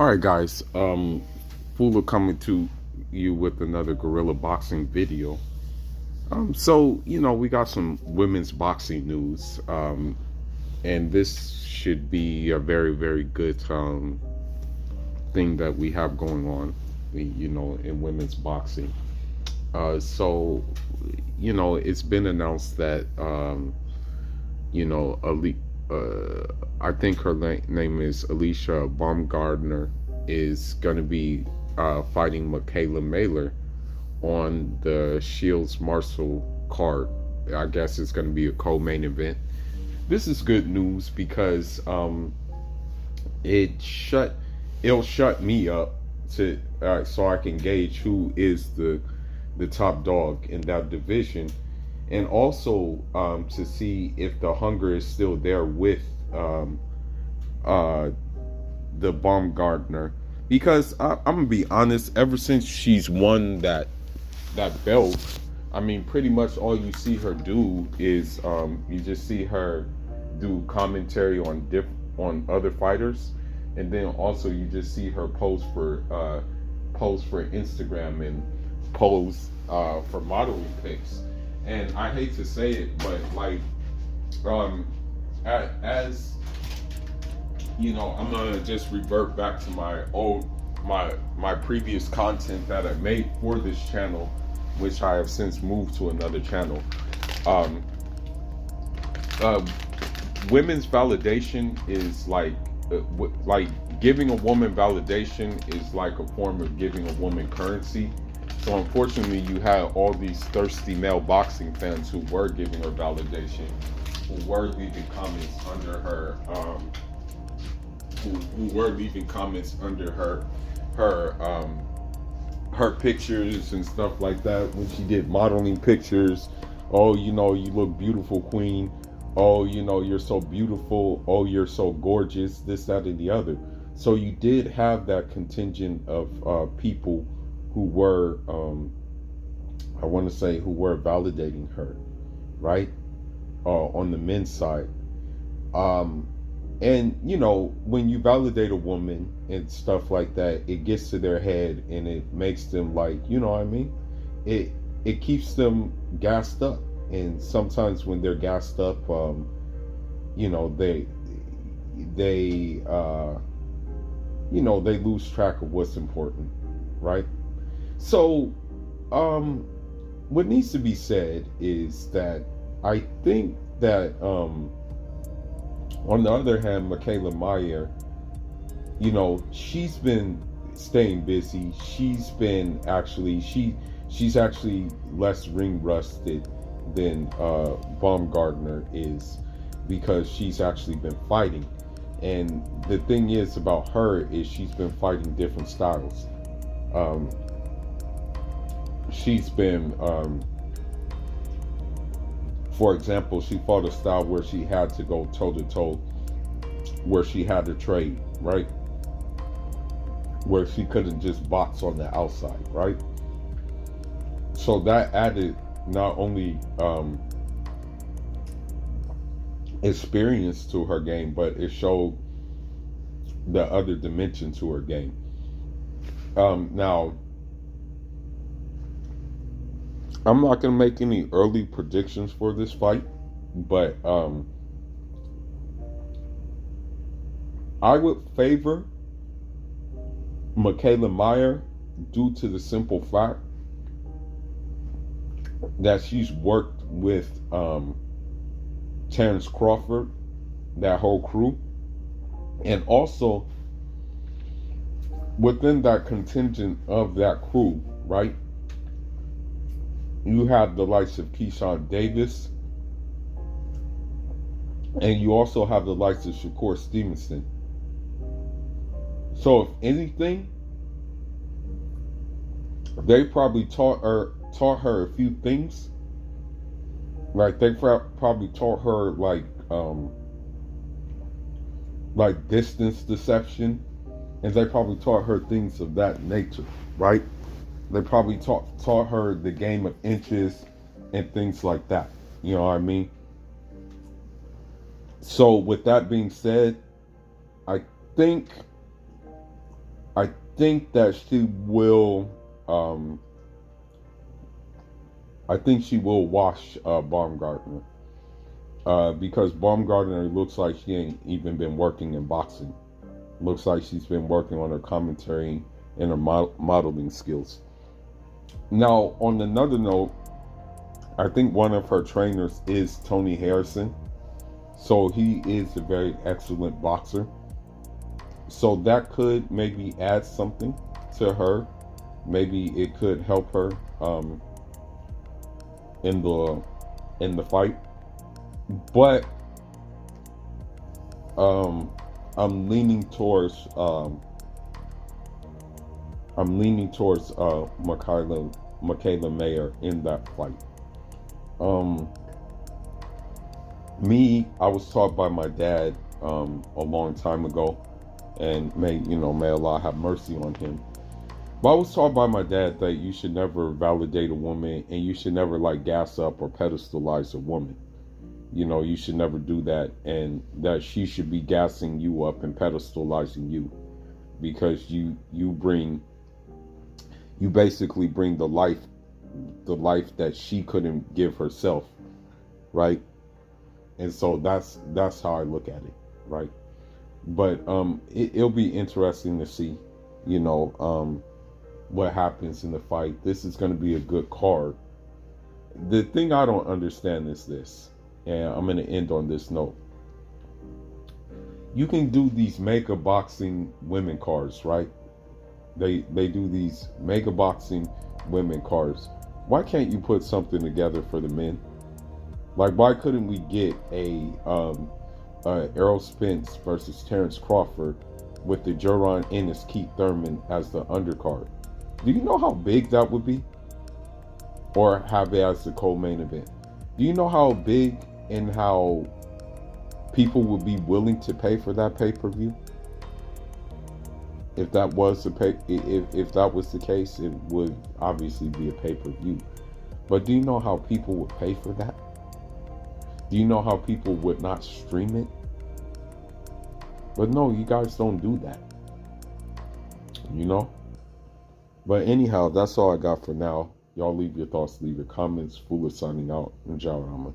All right, guys. Fula coming to you with another Guerilla boxing video. We got some women's boxing news, and this should be a very, very good thing that we have going on, in women's boxing. It's been announced that, I think her name is Alicia Baumgardner, is going to be fighting Mikaela Mayer on the Shields Marshall card. I guess it's going to be a co-main event. This is good news because it'll shut me up to so I can gauge who is the top dog in that division, and also to see if the hunger is still there with the Baumgardner, because I'm gonna be honest, ever since she's won that belt, I mean, pretty much all you see her do is you just see her do commentary on other fighters, and then also you just see her post for Instagram and pose for modeling pics. And I hate to say it, but as you know, I'm gonna just revert back to my previous content that I made for this channel, which I have since moved to another channel. Women's validation is like giving a woman validation is like a form of giving a woman currency. So unfortunately, you had all these thirsty male boxing fans who were giving her validation, who were leaving comments under her, who were leaving comments under her pictures and stuff like that when she did modeling pictures. Oh, you look beautiful, queen. Oh, you're so beautiful. Oh, you're so gorgeous. This, that, and the other. So you did have that contingent of people who were, I want to say, who were validating her, right? On the men's side. And, when you validate a woman and stuff like that, it gets to their head and it makes them it keeps them gassed up. And sometimes when they're gassed up, they lose track of what's important, right? So, what needs to be said is that I think that, on the other hand, Mikaela Mayer, she's been staying busy. She's been she's actually less ring rusted than Baumgardner is, because she's actually been fighting. And the thing is about her is she's been fighting different styles. She's been, for example, she fought a style where she had to go toe-to-toe, where she had to trade, right? Where she couldn't just box on the outside, right? So that added not only experience to her game, but it showed the other dimension to her game. Now, I'm not going to make any early predictions for this fight, but I would favor Mikaela Mayer due to the simple fact that she's worked with Terrence Crawford, that whole crew, and also within that contingent of that crew, right? You have the likes of Keyshawn Davis, and you also have the likes of Shakur Stevenson. So if anything, they probably taught her a few things. Like they probably taught her like distance deception, and they probably taught her things of that nature, right? They probably taught her the game of inches and things like that. You know what I mean? So with that being said, I think I think that she will. Um, I think she will wash Baumgardner because Baumgardner looks like she ain't even been working in boxing. Looks like she's been working on her commentary and her modeling skills. Now, on another note, I think one of her trainers is Tony Harrison. So he is a very excellent boxer. So that could maybe add something to her. Maybe it could help her in the fight. But I'm leaning towards Mikaela Mayer in that fight. I was taught by my dad a long time ago, and may Allah have mercy on him. But I was taught by my dad that you should never validate a woman, and you should never like gas up or pedestalize a woman. You should never do that, and that she should be gassing you up and pedestalizing you, because you basically bring the life that she couldn't give herself, right? And so that's how I look at it, right? But it'll be interesting to see, what happens in the fight. This is going to be a good card. The thing I don't understand is this, and I'm going to end on this note. You can do these mega boxing women cards, right? They do these mega boxing women cards. Why can't you put something together for the men? Like, why couldn't we get a Errol Spence versus Terrence Crawford with the Jaron Ennis Keith Thurman as the undercard? Do you know how big that would be? Or have it as the co-main event? Do you know how big and how people would be willing to pay for that pay-per-view? If that was if that was the case, it would obviously be a pay-per-view. But do you know how people would pay for that? Do you know how people would not stream it? But no, you guys don't do that. But anyhow, that's all I got for now. Y'all leave your thoughts, leave your comments. Fuller signing out. Njawrama.